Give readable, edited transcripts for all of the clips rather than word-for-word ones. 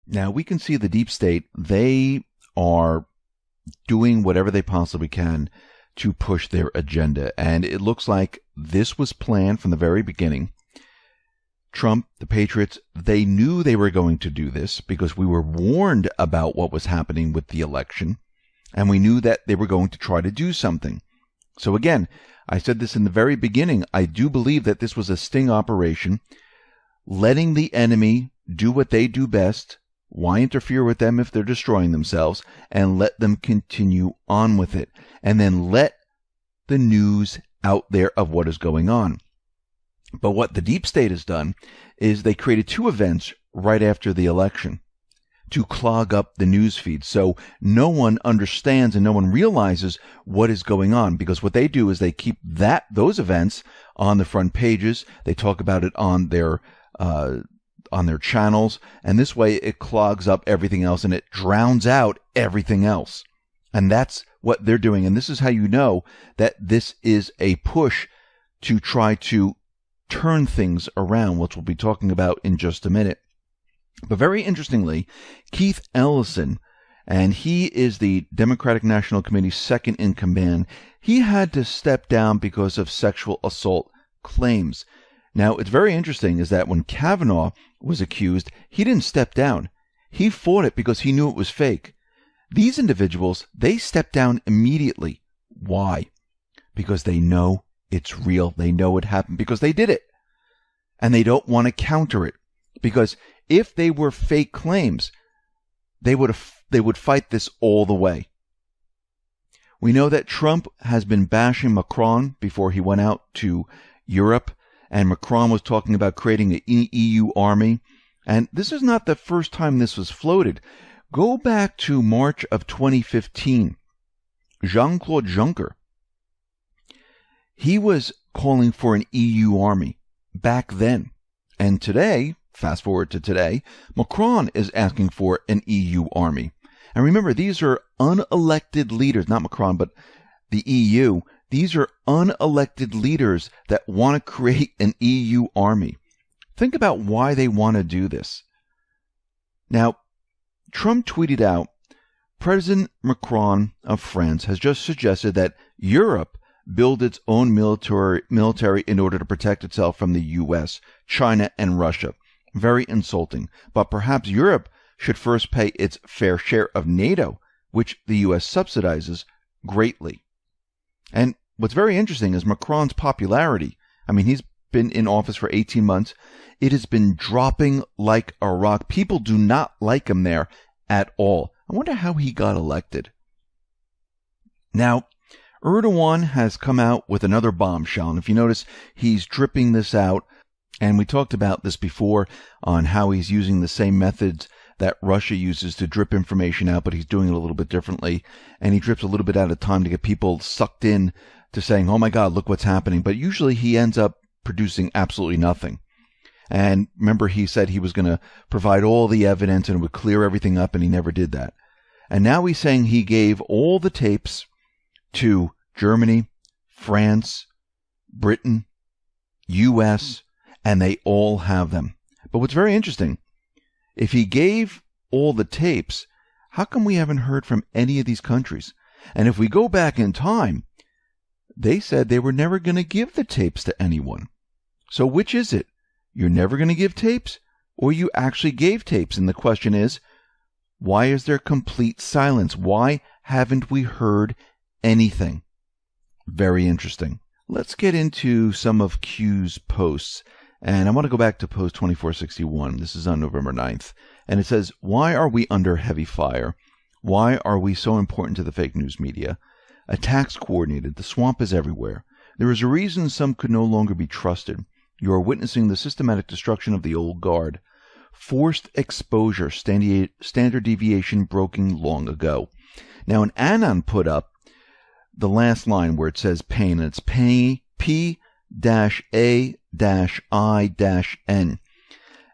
Now, we can see the deep state, they are doing whatever they possibly can to push their agenda. And it looks like this was planned from the very beginning. Trump, the Patriots, they knew they were going to do this because we were warned about what was happening with the election. And we knew that they were going to try to do something. So again, I said this in the very beginning. I do believe that this was a sting operation, letting the enemy do what they do best. Why interfere with them if they're destroying themselves, and let them continue on with it, and then let the news out there of what is going on. But what the deep state has done is they created two events right after the election to clog up the news feed. So no one understands and no one realizes what is going on, because what they do is they keep those events on the front pages. They talk about it on their channels, and this way it clogs up everything else and it drowns out everything else. And that's what they're doing. And this is how you know that this is a push to try to turn things around, which we'll be talking about in just a minute. But very interestingly, Keith Ellison, and he is the Democratic National Committee's second in command, he had to step down because of sexual assault claims. Now, it's very interesting is that when Kavanaugh was accused, he didn't step down. He fought it because he knew it was fake. These individuals, they stepped down immediately. Why? Because they know it's real. They know it happened because they did it. And they don't want to counter it. Because if they were fake claims, they would fight this all the way. We know that Trump has been bashing Macron before he went out to Europe. And Macron was talking about creating an EU army. And this is not the first time this was floated. Go back to March of 2015. Jean-Claude Juncker, he was calling for an EU army back then. And today, fast forward to today, Macron is asking for an EU army. And remember, these are unelected leaders, not Macron, but the EU. These are unelected leaders that want to create an EU army. Think about why they want to do this. Now, Trump tweeted out, President Macron of France has just suggested that Europe build its own military in order to protect itself from the U.S., China, and Russia. Very insulting. But perhaps Europe should first pay its fair share of NATO, which the U.S. subsidizes greatly. And what's very interesting is Macron's popularity. I mean, he's been in office for 18 months. It has been dropping like a rock. People do not like him there at all. I wonder how he got elected. Now, Erdogan has come out with another bombshell. And if you notice, he's dripping this out. And we talked about this before on how he's using the same methods that Russia uses to drip information out, but he's doing it a little bit differently. And he drips a little bit at a time to get people sucked in to saying, oh my God, look what's happening. But usually he ends up producing absolutely nothing. And remember, he said he was going to provide all the evidence and would clear everything up, and he never did that. And now he's saying he gave all the tapes to Germany, France, Britain, U.S., and they all have them. But what's very interesting, if he gave all the tapes, how come we haven't heard from any of these countries? And if we go back in time, they said they were never going to give the tapes to anyone. So which is it? You're never going to give tapes, or you actually gave tapes? And the question is, why is there complete silence? Why haven't we heard anything? Very interesting. Let's get into some of Q's posts. And I want to go back to post 2461. This is on November 9th. And it says, why are we under heavy fire? Why are we so important to the fake news media? Attacks coordinated. The swamp is everywhere. There is a reason some could no longer be trusted. You are witnessing the systematic destruction of the old guard. Forced exposure, standard deviation broken long ago. Now, an Anon put up the last line where it says pain, and it's P-A-I-N.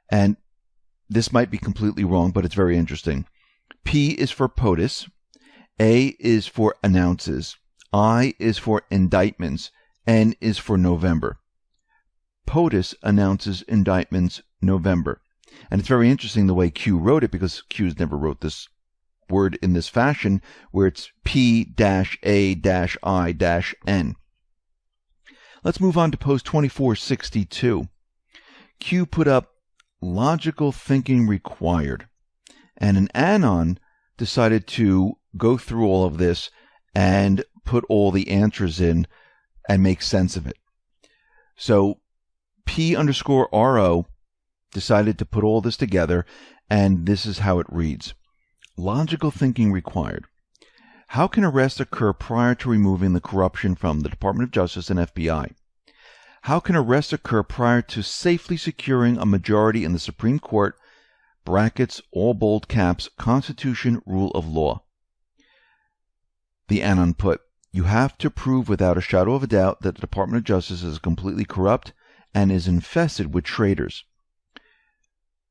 And this might be completely wrong, but it's very interesting. P is for POTUS. A is for announces. I is for indictments. N is for November. POTUS announces indictments November. And it's very interesting the way Q wrote it, because Q's never wrote this word in this fashion, where it's P-A-I-N. Let's move on to post 2462. Q put up logical thinking required. And an anon decided to go through all of this and put all the answers in and make sense of it. So P_RO decided to put all this together, and this is how it reads. Logical thinking required. How can arrest occur prior to removing the corruption from the Department of Justice and FBI? How can arrest occur prior to safely securing a majority in the Supreme Court, brackets, all bold caps, Constitution, rule of law? The anon put, you have to prove without a shadow of a doubt that the Department of Justice is completely corrupt and is infested with traitors.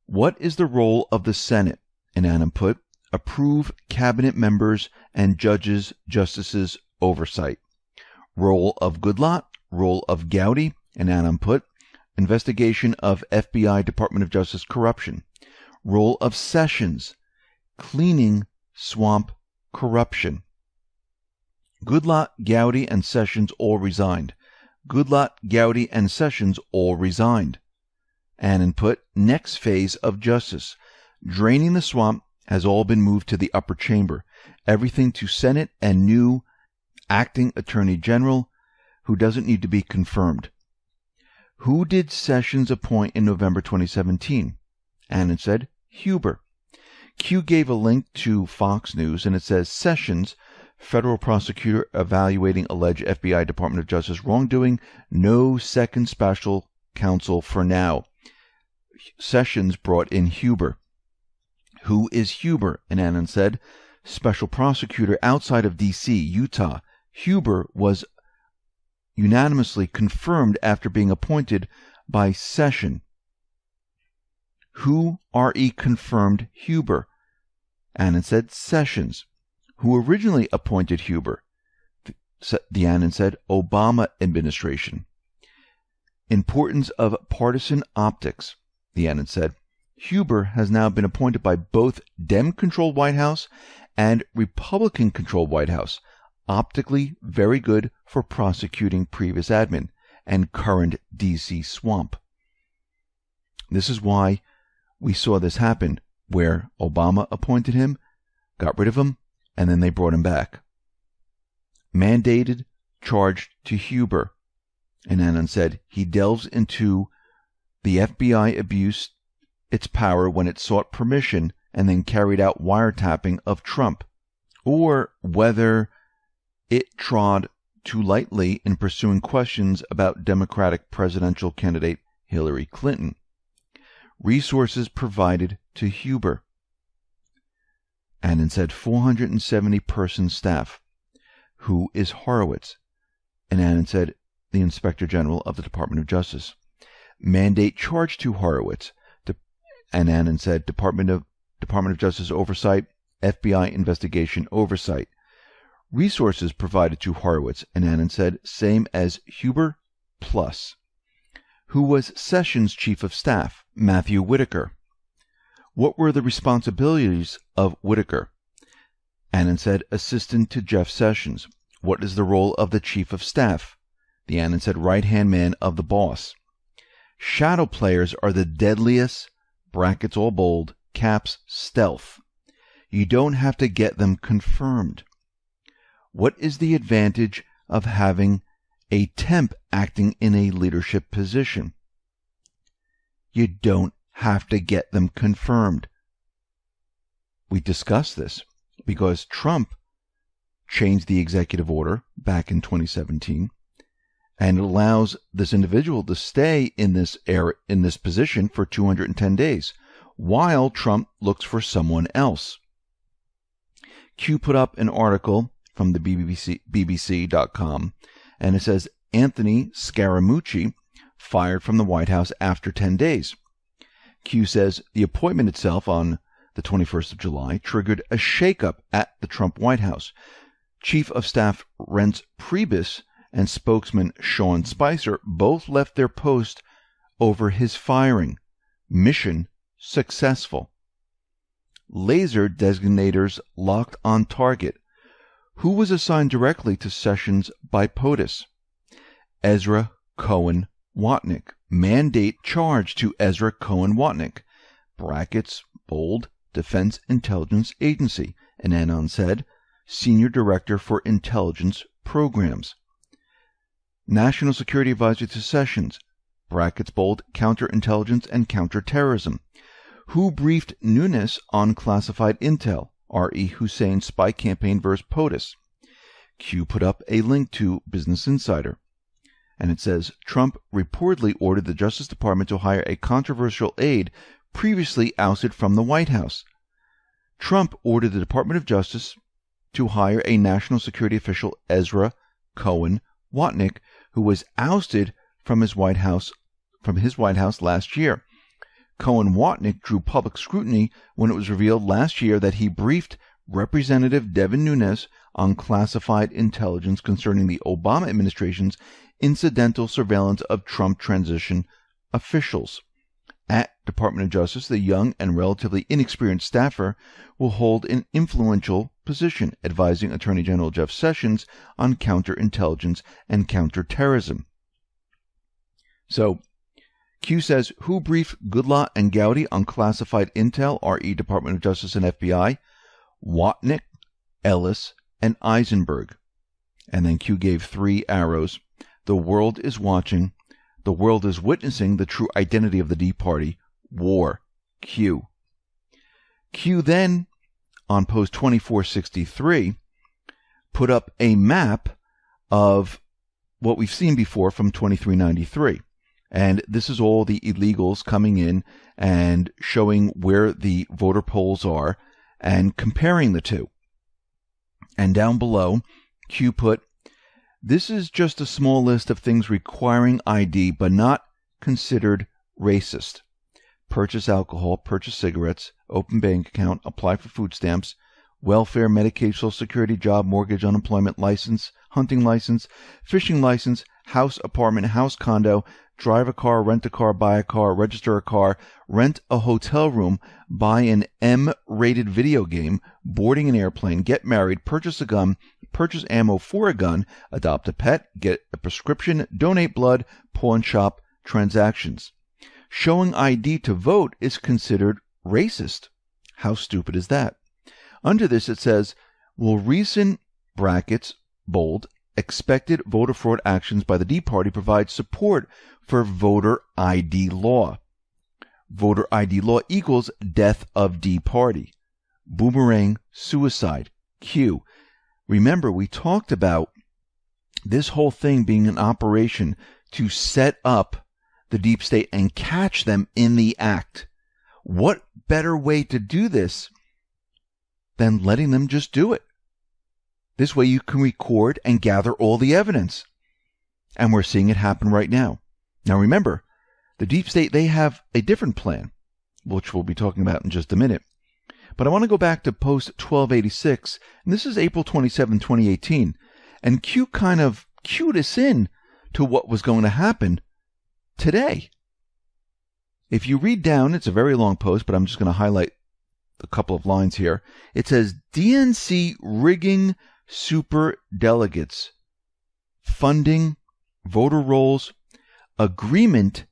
What is the role of the Senate? An anon put, approve cabinet members and judges, justices, oversight. Role of Goodlatte, role of Gowdy, an anon put, investigation of FBI Department of Justice corruption. Role of Sessions, cleaning swamp corruption. Goodlatte, Gowdy, and Sessions all resigned. Goodlatte, Gowdy, and Sessions all resigned. Anon put, next phase of justice. Draining the swamp has all been moved to the upper chamber. Everything to Senate and new acting Attorney General, who doesn't need to be confirmed. Who did Sessions appoint in November 2017? Anon said, Huber. Q gave a link to Fox News, and it says, Sessions, federal prosecutor evaluating alleged FBI Department of Justice wrongdoing, no second special counsel for now. Sessions brought in Huber. Who is Huber? And Anon said, special prosecutor outside of D.C., Utah. Huber was unanimously confirmed after being appointed by Session. Who R.E. confirmed Huber? Anon said, Sessions. Who originally appointed Huber? The Anon said, Obama administration. Importance of partisan optics. The Anon said, Huber has now been appointed by both Dem-controlled White House and Republican-controlled White House. Optically very good for prosecuting previous admin and current D.C. swamp. This is why we saw this happen, where Obama appointed him, got rid of him, and then they brought him back. Mandated, charged to Huber. And Anon said he delves into the FBI abused its power when it sought permission and then carried out wiretapping of Trump, or whether it trod too lightly in pursuing questions about Democratic presidential candidate Hillary Clinton. Resources provided to Huber. Anon said 470-person staff. Who is Horowitz? And Anon said the Inspector General of the Department of Justice. Mandate charge to Horowitz. And Anon said Department of Justice oversight, FBI investigation oversight. Resources provided to Horowitz. And Anon said same as Huber plus. Who was Sessions' chief of staff? Matthew Whitaker. What were the responsibilities of Whitaker? Anon said assistant to Jeff Sessions. What is the role of the chief of staff? The Anon said right-hand man of the boss. Shadow players are the deadliest, brackets all bold, caps stealth. You don't have to get them confirmed. What is the advantage of having a temp acting in a leadership position? You don't have to get them confirmed. We discussed this because Trump changed the executive order back in 2017, and it allows this individual to stay in this position for 210 days while Trump looks for someone else. Q put up an article from the BBC.com, and it says Anthony Scaramucci fired from the White House after 10 days. Q says the appointment itself on the 21st of July triggered a shakeup at the Trump White House. Chief of Staff Reince Priebus and spokesman Sean Spicer both left their post over his firing. Mission successful. Laser designators locked on target. Who was assigned directly to Sessions by POTUS? Ezra Cohen Watnick. Mandate charge to Ezra Cohen Watnick. Brackets, bold, Defense Intelligence Agency. And Anon said, Senior Director for Intelligence Programs. National Security Advisor to Sessions. Brackets, bold, Counterintelligence and Counterterrorism. Who briefed Nunes on classified intel? R.E. Hussein spy campaign versus POTUS. Q put up a link to Business Insider. And it says, Trump reportedly ordered the Justice Department to hire a controversial aide previously ousted from the White House. Trump ordered the Department of Justice to hire a national security official, Ezra Cohen Watnick, who was ousted from his White House last year. Cohen Watnick drew public scrutiny when it was revealed last year that he briefed Representative Devin Nunes on classified intelligence concerning the Obama administration's incidental surveillance of Trump transition officials. At Department of Justice, the young and relatively inexperienced staffer will hold an influential position, advising Attorney General Jeff Sessions on counterintelligence and counterterrorism. So, Q says, who briefed Goodlatte and Gowdy on classified intel, RE Department of Justice and FBI? Watnick, Ellis, and Eisenberg. And then Q gave 3 arrows. The world is watching. The world is witnessing the true identity of the D Party. War. Q. Q then, on post 2463, put up a map of what we've seen before from 2393. And this is all the illegals coming in and showing where the voter polls are and comparing the two. And down below, Q put, this is just a small list of things requiring ID but not considered racist. Purchase alcohol, purchase cigarettes, open bank account, apply for food stamps, welfare, Medicaid, Social Security, job, mortgage, unemployment license, hunting license, fishing license, house, apartment, house, condo, drive a car, rent a car, buy a car, register a car, rent a hotel room, buy an M-rated video game, boarding an airplane, get married, purchase a gun, purchase ammo for a gun, adopt a pet, get a prescription, donate blood, pawn shop transactions. Showing ID to vote is considered racist. How stupid is that? Under this it says, will recent, brackets, bold, expected voter fraud actions by the D Party provide support for voter ID law? Voter ID law equals death of D Party. Boomerang suicide. Q. Remember, we talked about this whole thing being an operation to set up the deep state and catch them in the act. What better way to do this than letting them just do it? This way you can record and gather all the evidence. And we're seeing it happen right now. Now remember, the deep state, they have a different plan, which we'll be talking about in just a minute. But I want to go back to post 1286, and this is April 27, 2018. And Q kind of cued us in to what was going to happen today. If you read down, it's a very long post, but I'm just going to highlight a couple of lines here. It says, DNC rigging super delegates, funding, voter rolls, agreement,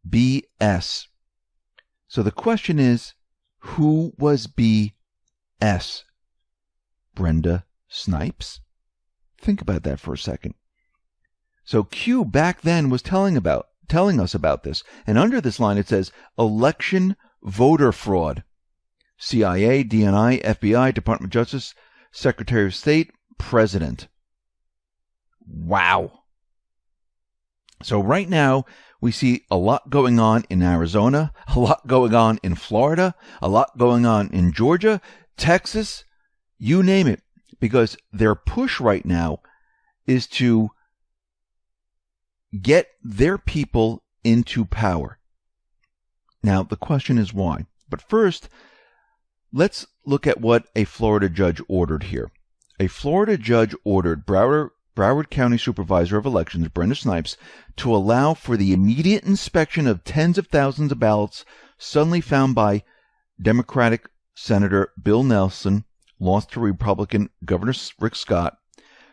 BS. So the question is, who was BS? Brenda Snipes? Think about that for a second. So Q back then was telling us about this. And under this line it says, election voter fraud. CIA, DNI, FBI, Department of Justice, Secretary of State, President. Wow. So right now, we see a lot going on in Arizona, a lot going on in Florida, a lot going on in Georgia, Texas, you name it. Because their push right now is to get their people into power. Now, the question is why. But first, let's look at what a Florida judge ordered here. A Florida judge ordered Broward Broward County Supervisor of Elections, Brenda Snipes, to allow for the immediate inspection of tens of thousands of ballots suddenly found by Democratic Senator Bill Nelson, lost to Republican Governor Rick Scott.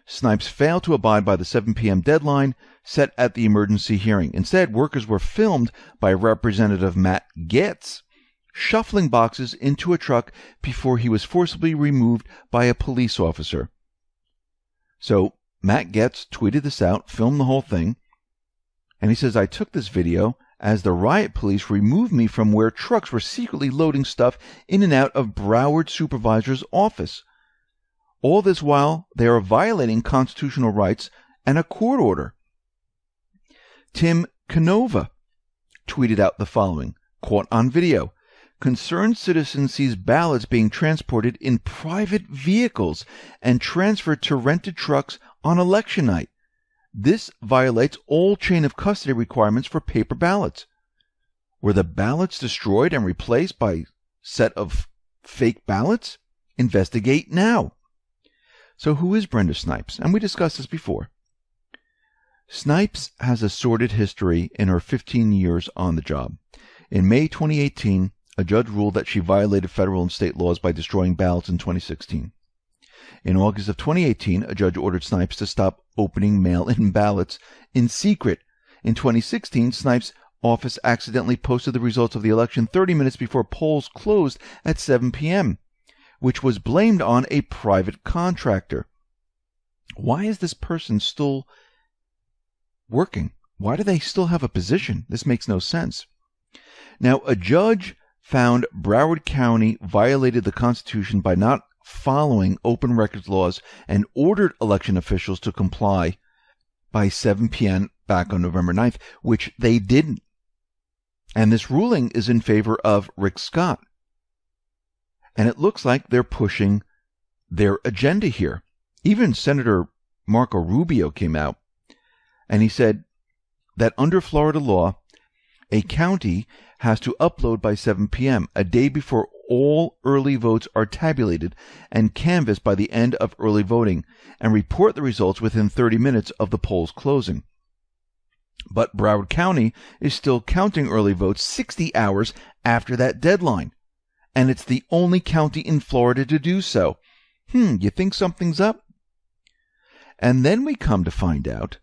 Snipes failed to abide by the 7 p.m. deadline set at the emergency hearing. Instead, workers were filmed by Representative Matt Gaetz shuffling boxes into a truck before he was forcibly removed by a police officer. So Matt Gaetz tweeted this out, filmed the whole thing, and he says, "I took this video as the riot police removed me from where trucks were secretly loading stuff in and out of Broward Supervisor's office. All this while they are violating constitutional rights and a court order." Tim Canova tweeted out the following, caught on video. "Concerned citizen sees ballots being transported in private vehicles and transferred to rented trucks on election night. This violates all chain of custody requirements for paper ballots. Were the ballots destroyed and replaced by a set of fake ballots? Investigate now." So who is Brenda Snipes? And we discussed this before. Snipes has a sordid history in her 15 years on the job. In May 2018, a judge ruled that she violated federal and state laws by destroying ballots in 2016. In August of 2018, a judge ordered Snipes to stop opening mail-in ballots in secret. In 2016, Snipes' office accidentally posted the results of the election 30 minutes before polls closed at 7 p.m., which was blamed on a private contractor. Why is this person still working? Why do they still have a position? This makes no sense. Now, a judge found Broward County violated the Constitution by not following open records laws and ordered election officials to comply by 7 p.m. back on November 9th, which they didn't. And this ruling is in favor of Rick Scott. And it looks like they're pushing their agenda here. Even Senator Marco Rubio came out and he said that under Florida law, a county has to upload by 7 p.m., a day before all early votes are tabulated and canvassed by the end of early voting, and report the results within 30 minutes of the polls closing. But Broward County is still counting early votes 60 hours after that deadline, and it's the only county in Florida to do so. You think something's up? And then we come to find out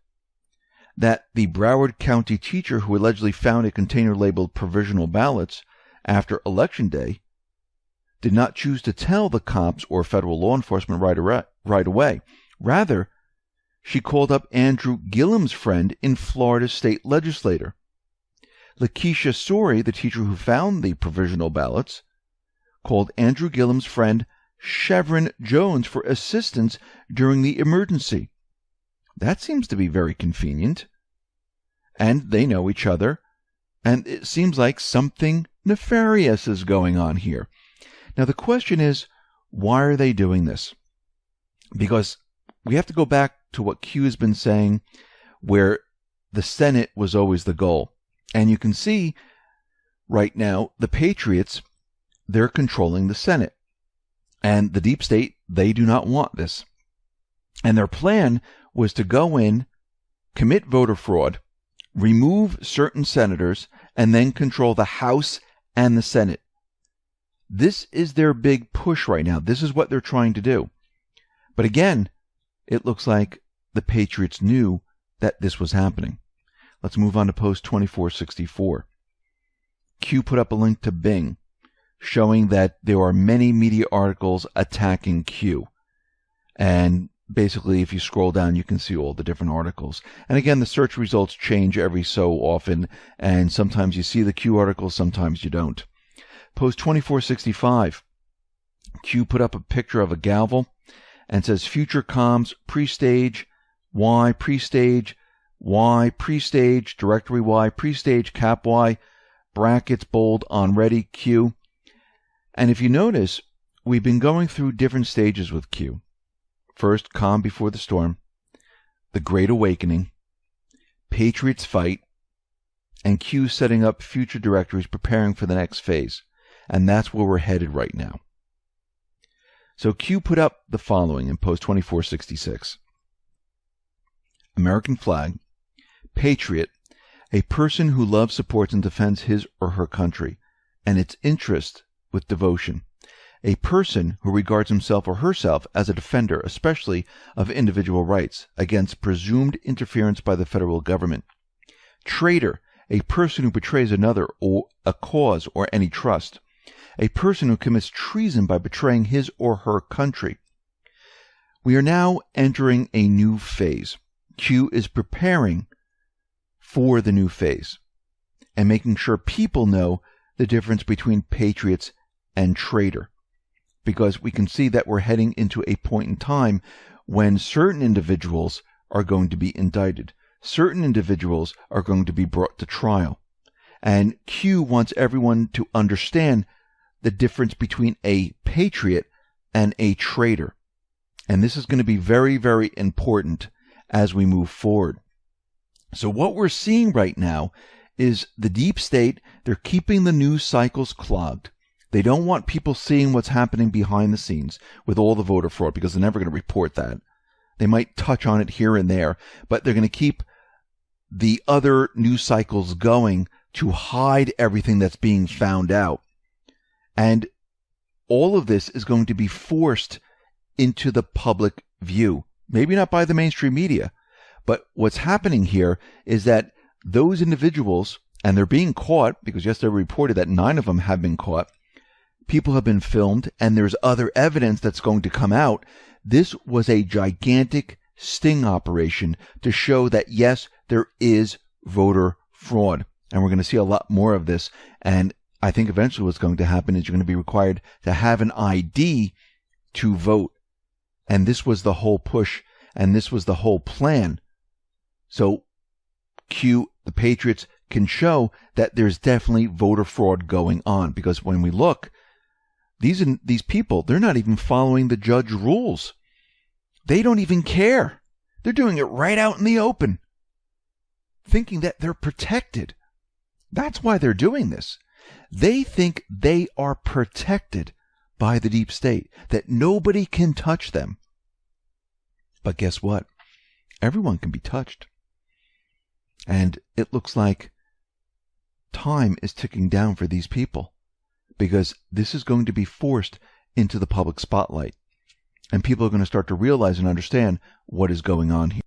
that the Broward County teacher who allegedly found a container labeled provisional ballots after Election Day did not choose to tell the cops or federal law enforcement right away. Rather, she called up Andrew Gillum's friend in Florida state legislator. Lakeisha Sori, the teacher who found the provisional ballots, called Andrew Gillum's friend Chevron Jones for assistance during the emergency. That seems to be very convenient. And they know each other, and it seems like something nefarious is going on here. Now the question is, why are they doing this? Because we have to go back to what Q has been saying, where the Senate was always the goal. And you can see right now, the Patriots, they're controlling the Senate. And the deep state, they do not want this. And their plan was to go in, commit voter fraud, remove certain senators, and then control the House and the Senate. This is their big push right now. This is what they're trying to do. But again, it looks like the Patriots knew that this was happening. Let's move on to post 2464. Q put up a link to Bing showing that there are many media articles attacking Q. And basically, if you scroll down, you can see all the different articles. And again, the search results change every so often, and sometimes you see the Q articles, sometimes you don't. Post 2465. Q put up a picture of a gavel and says future comms, pre-stage, Y, pre-stage, Y, pre-stage, directory Y, pre-stage, cap Y, brackets, bold, on ready, Q. And if you notice, we've been going through different stages with Q. First, calm before the storm, the Great Awakening, Patriots fight, and Q setting up future directories, preparing for the next phase. And that's where we're headed right now. So Q put up the following in post 2466. American flag, patriot, a person who loves, supports, and defends his or her country and its interests with devotion. A person who regards himself or herself as a defender, especially of individual rights, against presumed interference by the federal government. Traitor, a person who betrays another or a cause or any trust. A person who commits treason by betraying his or her country. We are now entering a new phase. Q is preparing for the new phase and making sure people know the difference between patriots and traitor. Because we can see that we're heading into a point in time when certain individuals are going to be indicted. Certain individuals are going to be brought to trial. And Q wants everyone to understand the difference between a patriot and a traitor. And this is going to be very, very important as we move forward. So what we're seeing right now is the deep state, they're keeping the news cycles clogged. They don't want people seeing what's happening behind the scenes with all the voter fraud because they're never going to report that. They might touch on it here and there, but they're going to keep the other news cycles going to hide everything that's being found out. And all of this is going to be forced into the public view. Maybe not by the mainstream media, but what's happening here is that those individuals, and they're being caught, because yesterday we reported that 9 of them have been caught, people have been filmed, and there's other evidence that's going to come out. This was a gigantic sting operation to show that, yes, there is voter fraud. And we're going to see a lot more of this. And I think eventually what's going to happen is you're going to be required to have an ID to vote. And this was the whole push, and this was the whole plan. So Q, the Patriots, can show that there's definitely voter fraud going on. Because when we look, these people, they're not even following the judge rules. They don't even care. They're doing it right out in the open, thinking that they're protected. That's why they're doing this. They think they are protected by the deep state, that nobody can touch them. But guess what? Everyone can be touched. And it looks like time is ticking down for these people, because this is going to be forced into the public spotlight. And people are going to start to realize and understand what is going on here.